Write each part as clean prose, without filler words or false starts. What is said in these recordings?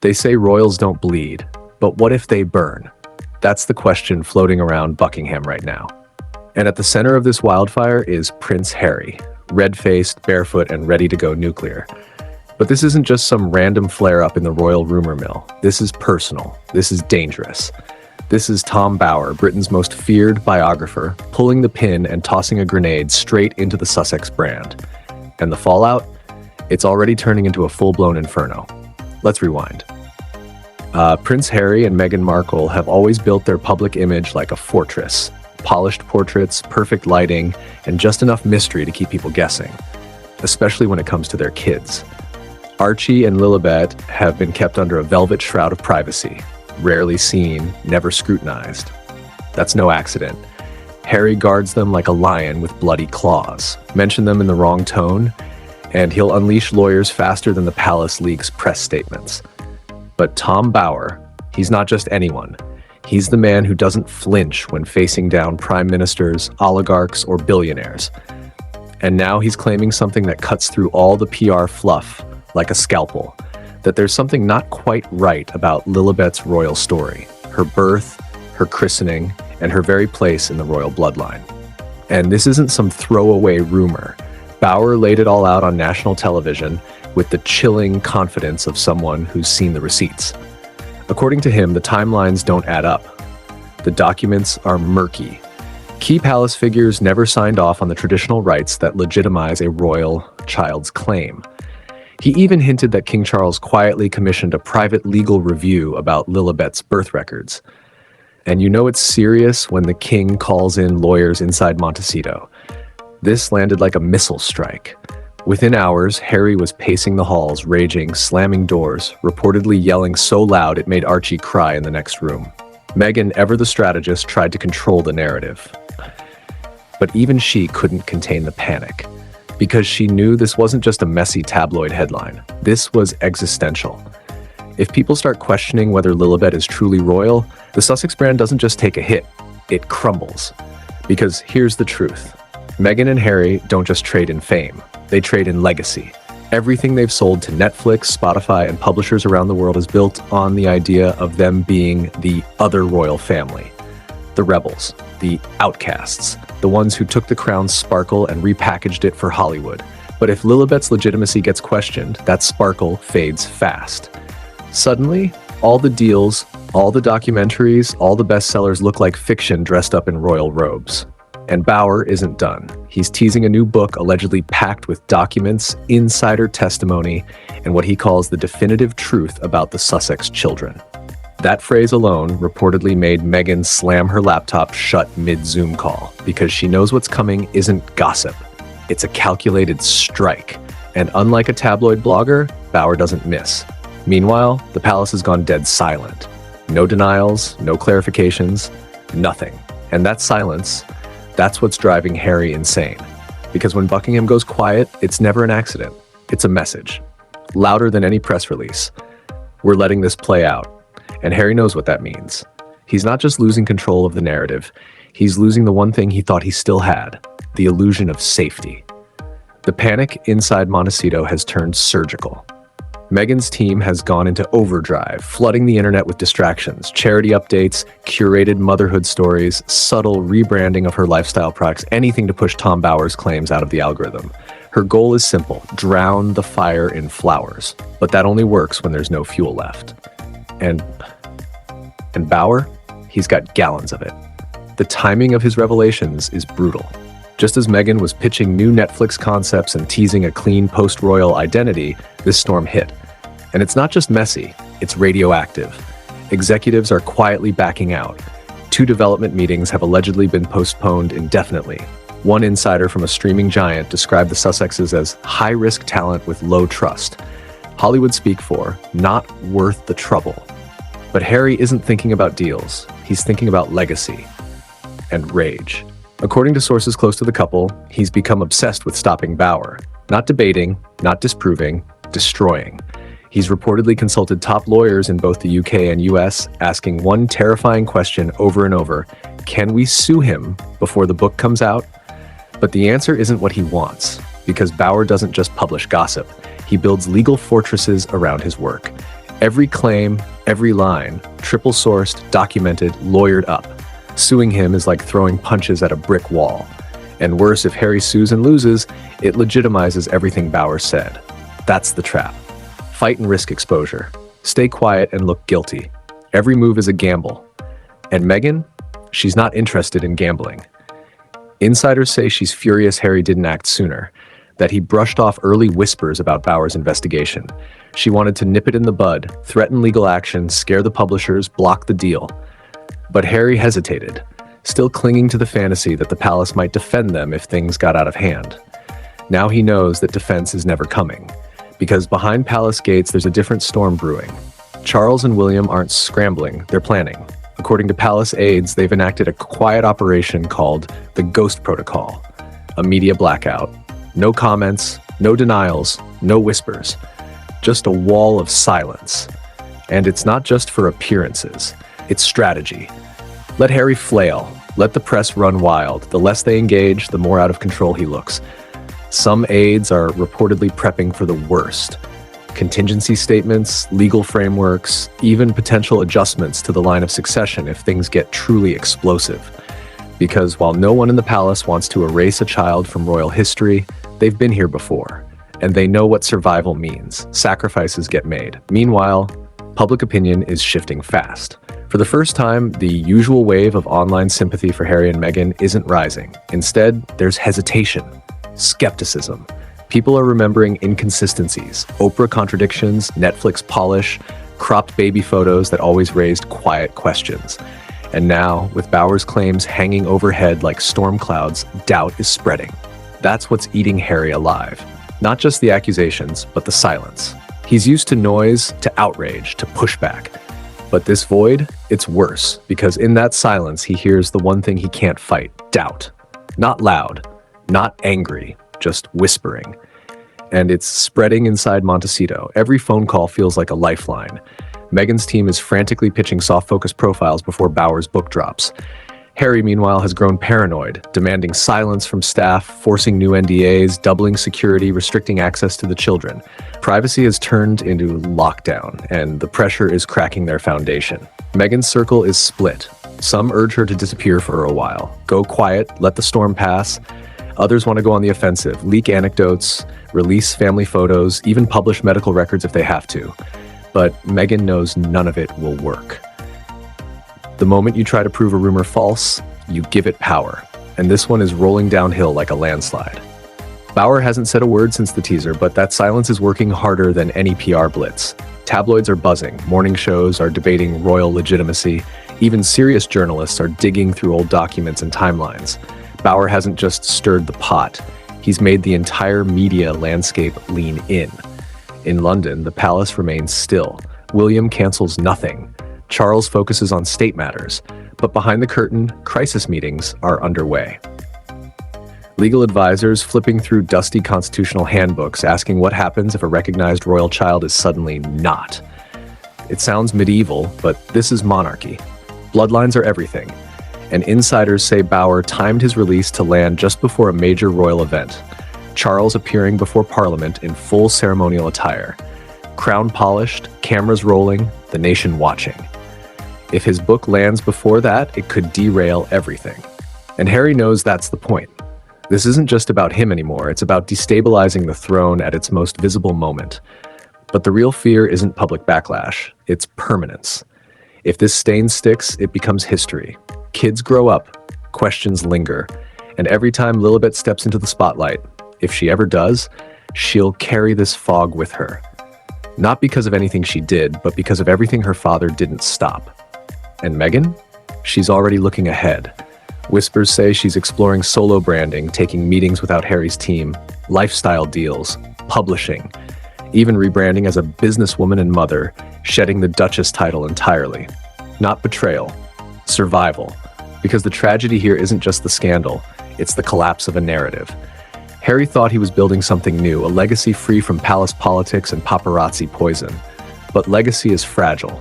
They say royals don't bleed, but what if they burn? That's the question floating around Buckingham right now. And at the center of this wildfire is Prince Harry, red-faced, barefoot, and ready to go nuclear. But this isn't just some random flare-up in the royal rumor mill. This is personal. This is dangerous. This is Tom Bower, Britain's most feared biographer, pulling the pin and tossing a grenade straight into the Sussex brand. And the fallout? It's already turning into a full-blown inferno. Let's rewind. Prince Harry and Meghan Markle have always built their public image like a fortress. Polished portraits, perfect lighting, and just enough mystery to keep people guessing, especially when it comes to their kids. Archie and Lilibet have been kept under a velvet shroud of privacy, rarely seen, never scrutinized. That's no accident. Harry guards them like a lion with bloody claws. Mention them in the wrong tone, and he'll unleash lawyers faster than the palace leaks press statements. But Tom Bower, he's not just anyone. He's the man who doesn't flinch when facing down prime ministers, oligarchs, or billionaires. And now he's claiming something that cuts through all the PR fluff like a scalpel, that there's something not quite right about Lilibet's royal story, her birth, her christening, and her very place in the royal bloodline. And this isn't some throwaway rumor. Bower laid it all out on national television with the chilling confidence of someone who's seen the receipts. According to him, the timelines don't add up. The documents are murky. Key palace figures never signed off on the traditional rites that legitimize a royal child's claim. He even hinted that King Charles quietly commissioned a private legal review about Lilibet's birth records. And you know it's serious when the king calls in lawyers inside Montecito. This landed like a missile strike. Within hours, Harry was pacing the halls, raging, slamming doors, reportedly yelling so loud it made Archie cry in the next room. Meghan, ever the strategist, tried to control the narrative. But even she couldn't contain the panic, because she knew this wasn't just a messy tabloid headline. This was existential. If people start questioning whether Lilibet is truly royal, the Sussex brand doesn't just take a hit, it crumbles. Because here's the truth. Meghan and Harry don't just trade in fame, they trade in legacy. Everything they've sold to Netflix, Spotify, and publishers around the world is built on the idea of them being the other royal family. The rebels, the outcasts, the ones who took the crown's sparkle and repackaged it for Hollywood. But if Lilibet's legitimacy gets questioned, that sparkle fades fast. Suddenly, all the deals, all the documentaries, all the bestsellers look like fiction dressed up in royal robes. And Bower isn't done. He's teasing a new book allegedly packed with documents, insider testimony, and what he calls the definitive truth about the Sussex children. That phrase alone reportedly made Meghan slam her laptop shut mid-Zoom call, because she knows what's coming isn't gossip. It's a calculated strike. And unlike a tabloid blogger, Bower doesn't miss. Meanwhile, the palace has gone dead silent. No denials, no clarifications, nothing. And that silence, that's what's driving Harry insane. Because when Buckingham goes quiet, it's never an accident. It's a message. Louder than any press release. We're letting this play out. And Harry knows what that means. He's not just losing control of the narrative, he's losing the one thing he thought he still had, the illusion of safety. The panic inside Montecito has turned surgical. Meghan's team has gone into overdrive, flooding the internet with distractions, charity updates, curated motherhood stories, subtle rebranding of her lifestyle products, anything to push Tom Bower's claims out of the algorithm. Her goal is simple: drown the fire in flowers. But that only works when there's no fuel left. And Bower, he's got gallons of it. The timing of his revelations is brutal. Just as Meghan was pitching new Netflix concepts and teasing a clean post-royal identity, this storm hit. And it's not just messy, it's radioactive. Executives are quietly backing out. 2 development meetings have allegedly been postponed indefinitely. One insider from a streaming giant described the Sussexes as high-risk talent with low trust. Hollywood speak for not worth the trouble. But Harry isn't thinking about deals. He's thinking about legacy and rage. According to sources close to the couple, he's become obsessed with stopping Bower. Not debating, not disproving, destroying. He's reportedly consulted top lawyers in both the UK and US, asking one terrifying question over and over: can we sue him before the book comes out? But the answer isn't what he wants, because Bower doesn't just publish gossip. He builds legal fortresses around his work. Every claim, every line, triple-sourced, documented, lawyered up. Suing him is like throwing punches at a brick wall. And worse, if Harry sues and loses, it legitimizes everything Bowers said. That's the trap. Fight and risk exposure. Stay quiet and look guilty. Every move is a gamble. And Meghan? She's not interested in gambling. Insiders say she's furious Harry didn't act sooner, that he brushed off early whispers about Bowers' investigation. She wanted to nip it in the bud, threaten legal action, scare the publishers, block the deal. But Harry hesitated, still clinging to the fantasy that the palace might defend them if things got out of hand. Now he knows that defense is never coming, because behind palace gates there's a different storm brewing. Charles and William aren't scrambling, they're planning. According to palace aides, they've enacted a quiet operation called the Ghost Protocol, a media blackout. No comments, no denials, no whispers, just a wall of silence. And it's not just for appearances, it's strategy. Let Harry flail, let the press run wild. The less they engage, the more out of control he looks. Some aides are reportedly prepping for the worst. Contingency statements, legal frameworks, even potential adjustments to the line of succession if things get truly explosive. Because while no one in the palace wants to erase a child from royal history, they've been here before, and they know what survival means. Sacrifices get made. Meanwhile, public opinion is shifting fast. For the first time, the usual wave of online sympathy for Harry and Meghan isn't rising. Instead, there's hesitation, skepticism. People are remembering inconsistencies, Oprah contradictions, Netflix polish, cropped baby photos that always raised quiet questions. And now, with Bowers' claims hanging overhead like storm clouds, doubt is spreading. That's what's eating Harry alive. Not just the accusations, but the silence. He's used to noise, to outrage, to pushback. But this void, it's worse, because in that silence he hears the one thing he can't fight, doubt. Not loud, not angry, just whispering. And it's spreading inside Montecito. Every phone call feels like a lifeline. Meghan's team is frantically pitching soft-focus profiles before Bowers' book drops. Harry, meanwhile, has grown paranoid, demanding silence from staff, forcing new NDAs, doubling security, restricting access to the children. Privacy has turned into lockdown, and the pressure is cracking their foundation. Meghan's circle is split. Some urge her to disappear for a while. Go quiet, let the storm pass. Others want to go on the offensive, leak anecdotes, release family photos, even publish medical records if they have to. But Meghan knows none of it will work. The moment you try to prove a rumor false, you give it power. And this one is rolling downhill like a landslide. Bauer hasn't said a word since the teaser, but that silence is working harder than any PR blitz. Tabloids are buzzing, morning shows are debating royal legitimacy, even serious journalists are digging through old documents and timelines. Bauer hasn't just stirred the pot, he's made the entire media landscape lean in. In London, the palace remains still. William cancels nothing. Charles focuses on state matters, but behind the curtain, crisis meetings are underway. Legal advisors flipping through dusty constitutional handbooks asking what happens if a recognized royal child is suddenly not. It sounds medieval, but this is monarchy. Bloodlines are everything, and insiders say Bauer timed his release to land just before a major royal event. Charles appearing before Parliament in full ceremonial attire. Crown polished, cameras rolling, the nation watching. If his book lands before that, it could derail everything. And Harry knows that's the point. This isn't just about him anymore, it's about destabilizing the throne at its most visible moment. But the real fear isn't public backlash, it's permanence. If this stain sticks, it becomes history. Kids grow up, questions linger, and every time Lilibet steps into the spotlight, if she ever does, she'll carry this fog with her. Not because of anything she did, but because of everything her father didn't stop. And Meghan? She's already looking ahead. Whispers say she's exploring solo branding, taking meetings without Harry's team, lifestyle deals, publishing, even rebranding as a businesswoman and mother, shedding the Duchess title entirely. Not betrayal, survival. Because the tragedy here isn't just the scandal, it's the collapse of a narrative. Harry thought he was building something new, a legacy free from palace politics and paparazzi poison. But legacy is fragile.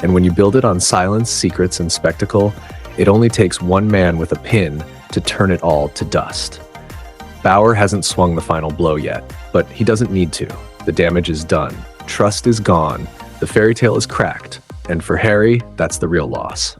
And when you build it on silence, secrets, and spectacle, it only takes one man with a pin to turn it all to dust. Bauer hasn't swung the final blow yet, but he doesn't need to. The damage is done. Trust is gone. The fairy tale is cracked, and for Harry, that's the real loss.